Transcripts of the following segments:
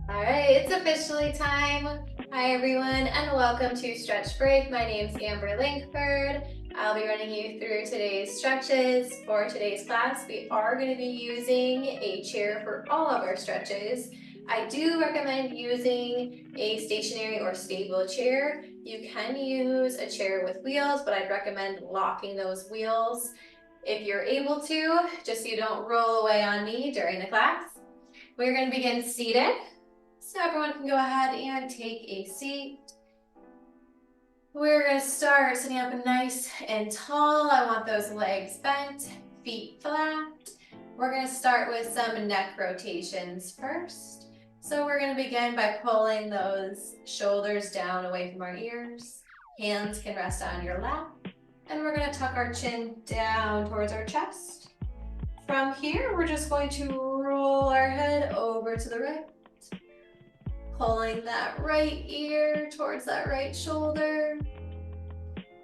All right, it's officially time. Hi, everyone, and welcome to Stretch Break. My name's Amber Langford. I'll be running you through today's stretches. For today's class, we are going to be using a chair for all of our stretches. I do recommend using a stationary or stable chair. You can use a chair with wheels, but I'd recommend locking those wheels if you're able to, just so you don't roll away on me during the class. We're going to begin seated. So everyone can go ahead and take a seat. We're going to start sitting up nice and tall. I want those legs bent, feet flat. We're going to start with some neck rotations first. So we're going to begin by pulling those shoulders down away from our ears. Hands can rest on your lap. And we're going to tuck our chin down towards our chest. From here, we're just going to roll our head over to the right. Pulling that right ear towards that right shoulder.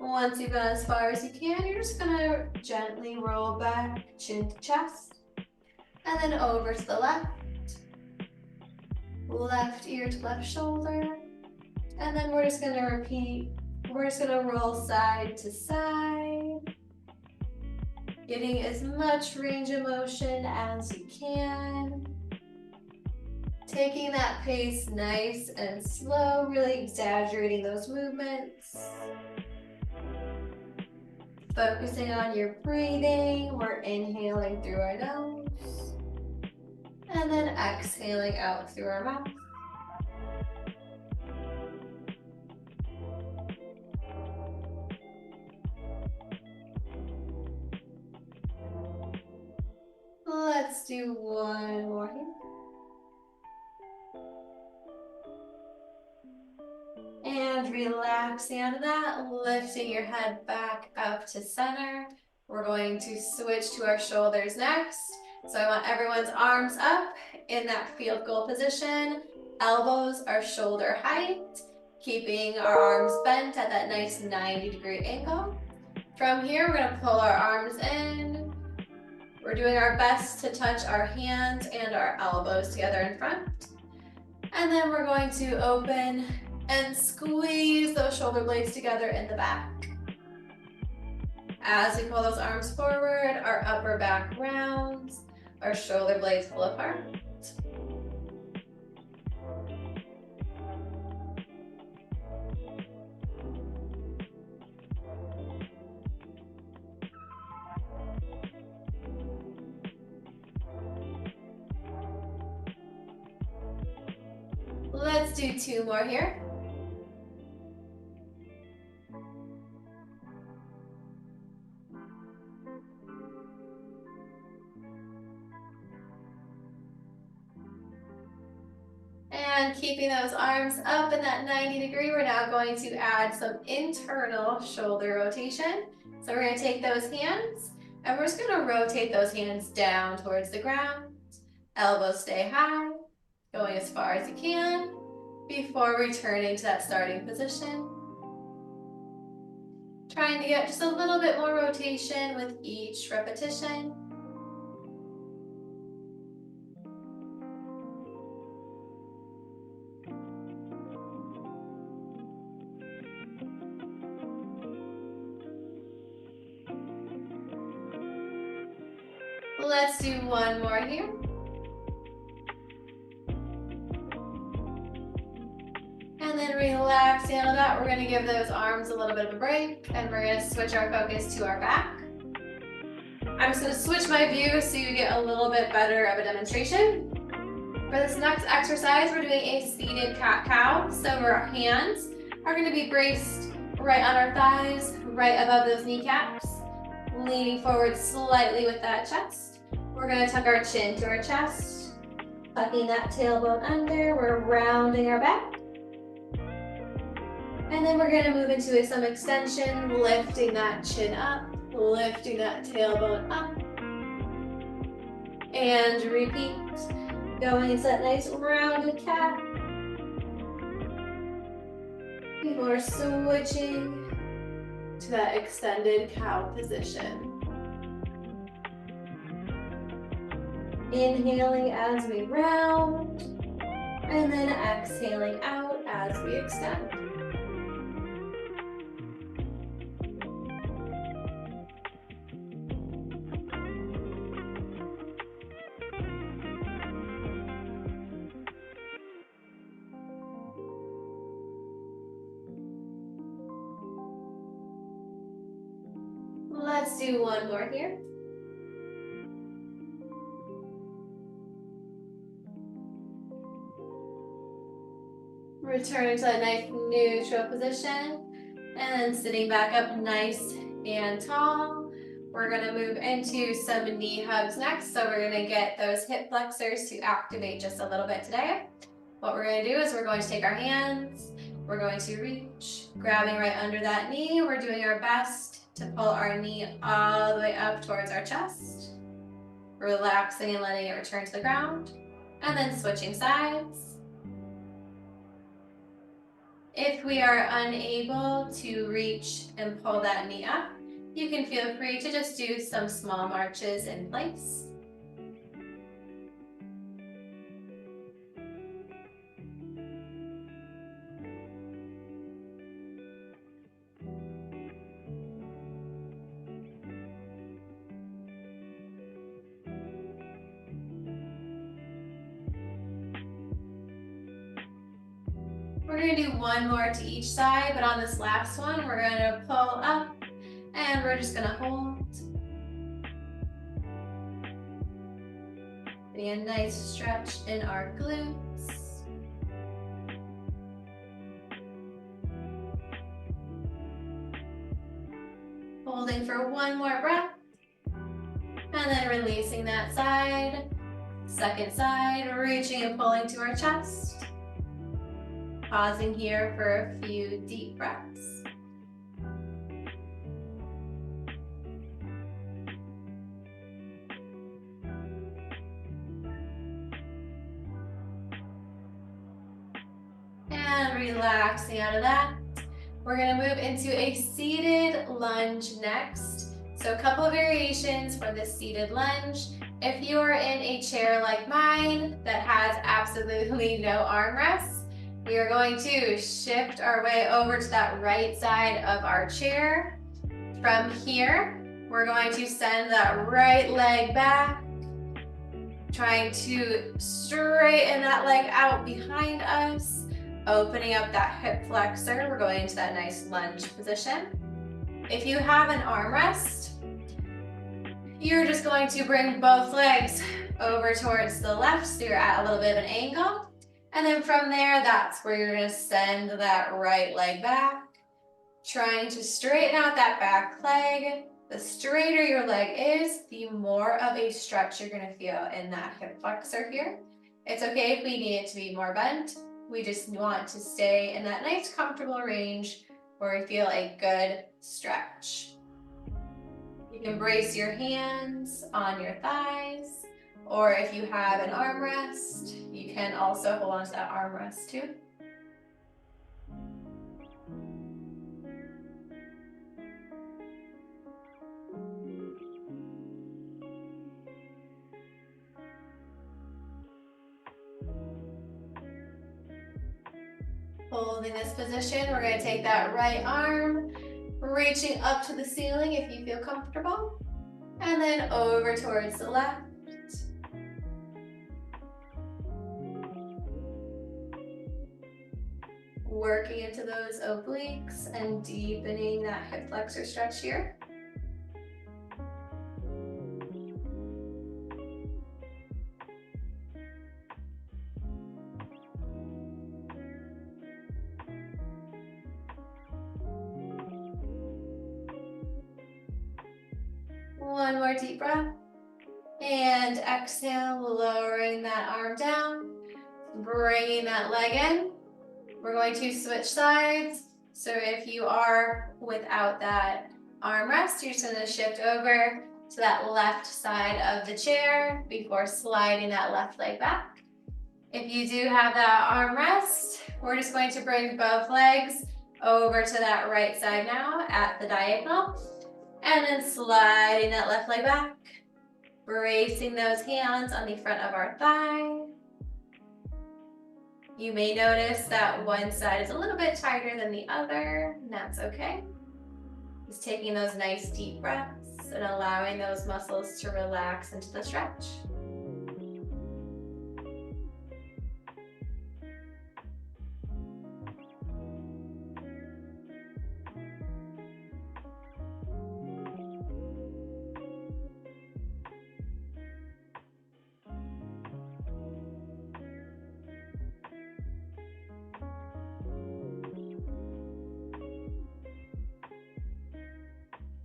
Once you've gone as far as you can, you're just gonna gently roll back, chin to chest, and then over to the left. Left ear to left shoulder. And then we're just gonna repeat. We're just gonna roll side to side, getting as much range of motion as you can. Taking that pace nice and slow, really exaggerating those movements. Focusing on your breathing, we're inhaling through our nose, and then exhaling out through our mouth. Let's do one more here. And relaxing out of that, lifting your head back up to center. We're going to switch to our shoulders next. So I want everyone's arms up in that field goal position. Elbows are shoulder height, keeping our arms bent at that nice 90-degree angle. From here, we're gonna pull our arms in. We're doing our best to touch our hands and our elbows together in front. And then we're going to open and squeeze those shoulder blades together in the back. As we pull those arms forward, our upper back rounds, our shoulder blades pull apart. Let's do two more here. And keeping those arms up in that 90-degree, we're now going to add some internal shoulder rotation. So we're going to take those hands and we're just going to rotate those hands down towards the ground. Elbows stay high, going as far as you can before returning to that starting position. Trying to get just a little bit more rotation with each repetition. Let's do one more here. And then relaxing out of that, we're gonna give those arms a little bit of a break and we're gonna switch our focus to our back. I'm just gonna switch my view so you get a little bit better of a demonstration. For this next exercise, we're doing a seated cat-cow. So our hands are gonna be braced right on our thighs, right above those kneecaps, leaning forward slightly with that chest. We're gonna tuck our chin to our chest, tucking that tailbone under, we're rounding our back. And then we're gonna move into some extension, lifting that chin up, lifting that tailbone up. And repeat, going into that nice rounded cat. Before switching to that extended cow position. Inhaling as we round, And then exhaling out as we extend. Let's do one more here. Return to a nice neutral position and then sitting back up nice and tall. We're gonna move into some knee hugs next. So we're gonna get those hip flexors to activate just a little bit today. What we're gonna do is we're going to take our hands, we're going to reach, grabbing right under that knee. We're doing our best to pull our knee all the way up towards our chest, relaxing and letting it return to the ground, and then switching sides. If we are unable to reach and pull that knee up, you can feel free to just do some small marches in place. We're going to do one more to each side, but on this last one, we're going to pull up and we're just going to hold. Getting a nice stretch in our glutes. Holding for one more breath. And then releasing that side. Second side, reaching and pulling to our chest. Pausing here for a few deep breaths. And relaxing out of that. We're gonna move into a seated lunge next. So a couple of variations for this seated lunge. If you are in a chair like mine that has absolutely no armrests, we are going to shift our way over to that right side of our chair. From here, we're going to send that right leg back, trying to straighten that leg out behind us, opening up that hip flexor. We're going into that nice lunge position. If you have an armrest, you're just going to bring both legs over towards the left, so you're at a little bit of an angle. And then from there, that's where you're gonna send that right leg back, trying to straighten out that back leg. The straighter your leg is, the more of a stretch you're gonna feel in that hip flexor here. It's okay if we need it to be more bent. We just want to stay in that nice comfortable range where we feel a good stretch. You can brace your hands on your thighs, or if you have an armrest, you can also hold on to that armrest too. Holding this position, we're going to take that right arm, reaching up to the ceiling if you feel comfortable, and then over towards the left. Working into those obliques and deepening that hip flexor stretch here. One more deep breath. And exhale, lowering that arm down, bringing that leg in. We're going to switch sides. So if you are without that armrest, you're just going to shift over to that left side of the chair before sliding that left leg back. If you do have that armrest, we're just going to bring both legs over to that right side now at the diagonal, and then sliding that left leg back, bracing those hands on the front of our thigh. You may notice that one side is a little bit tighter than the other, and that's okay. Just taking those nice deep breaths and allowing those muscles to relax into the stretch.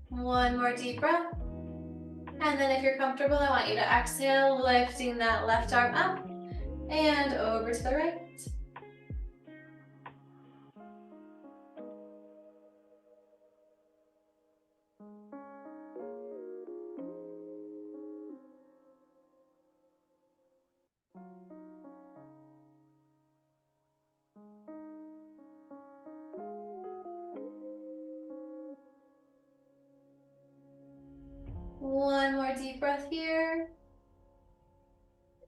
One more deep breath. And then if you're comfortable, I want you to exhale, lifting that left arm up and over to the right. One more deep breath here.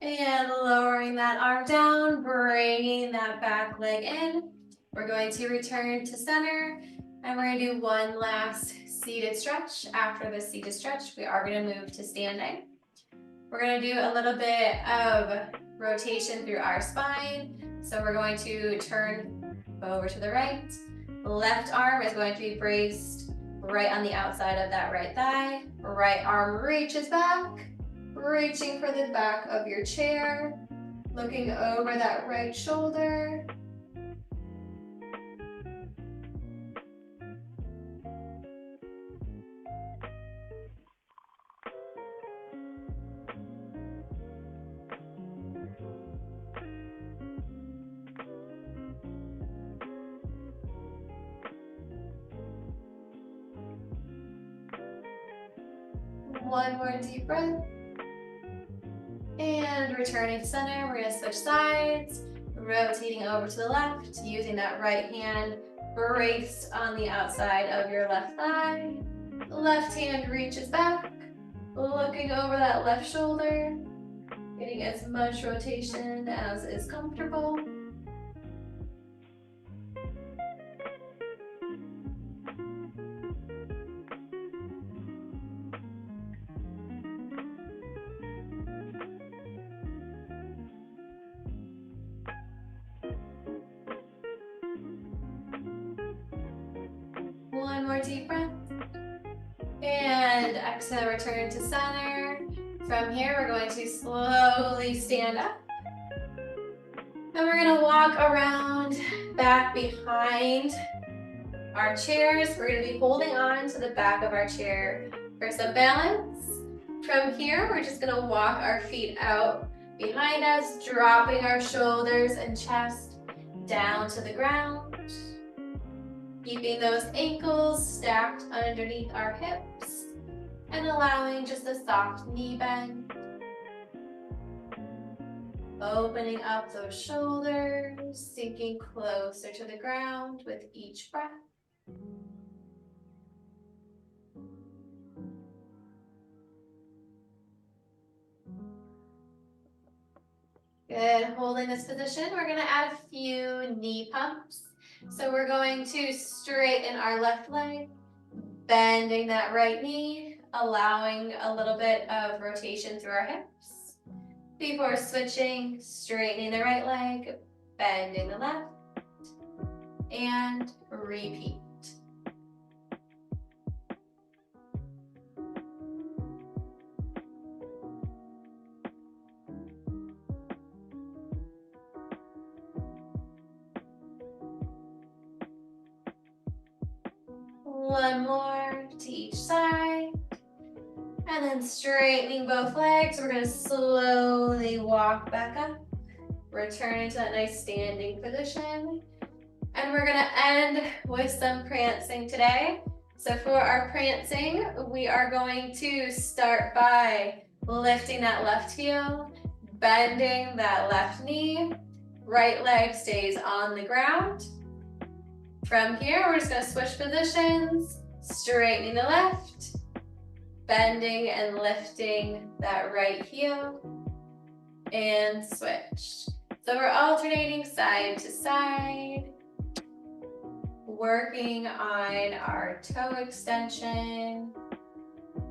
And lowering that arm down, bringing that back leg in. We're going to return to center, and we're going to do one last seated stretch. After the seated stretch, we are going to move to standing. We're going to do a little bit of rotation through our spine. So we're going to turn over to the right. Left arm is going to be braced right on the outside of that right thigh. Right arm reaches back, reaching for the back of your chair, looking over that right shoulder. One more deep breath. And returning to center, we're going to switch sides, rotating over to the left, using that right hand braced on the outside of your left thigh. Left hand reaches back, looking over that left shoulder, getting as much rotation as is comfortable. One more deep breath. And exhale, return to center. From here, we're going to slowly stand up. And we're going to walk around back behind our chairs. We're going to be holding on to the back of our chair for some balance. From here, we're just going to walk our feet out behind us, dropping our shoulders and chest down to the ground. Keeping those ankles stacked underneath our hips and allowing just a soft knee bend. Opening up those shoulders, sinking closer to the ground with each breath. Good, holding this position, we're gonna add a few knee pumps. So we're going to straighten our left leg, bending that right knee, allowing a little bit of rotation through our hips. Before switching, straightening the right leg, bending the left, and repeat. One more to each side. And then straightening both legs, we're going to slowly walk back up. Return into that nice standing position. And we're going to end with some prancing today. So for our prancing, we are going to start by lifting that left heel, bending that left knee. Right leg stays on the ground. From here, we're just going to switch positions, straightening the left, bending and lifting that right heel, and switch. So we're alternating side to side, working on our toe extension,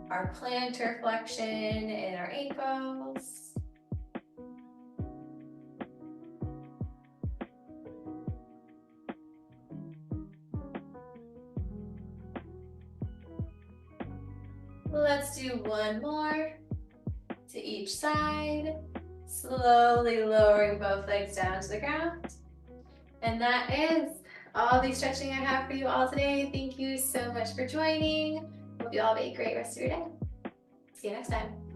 our plantar flexion in our ankles. Let's do one more to each side, slowly lowering both legs down to the ground. And that is all the stretching I have for you all today. Thank you so much for joining. Hope you all have a great rest of your day. See you next time.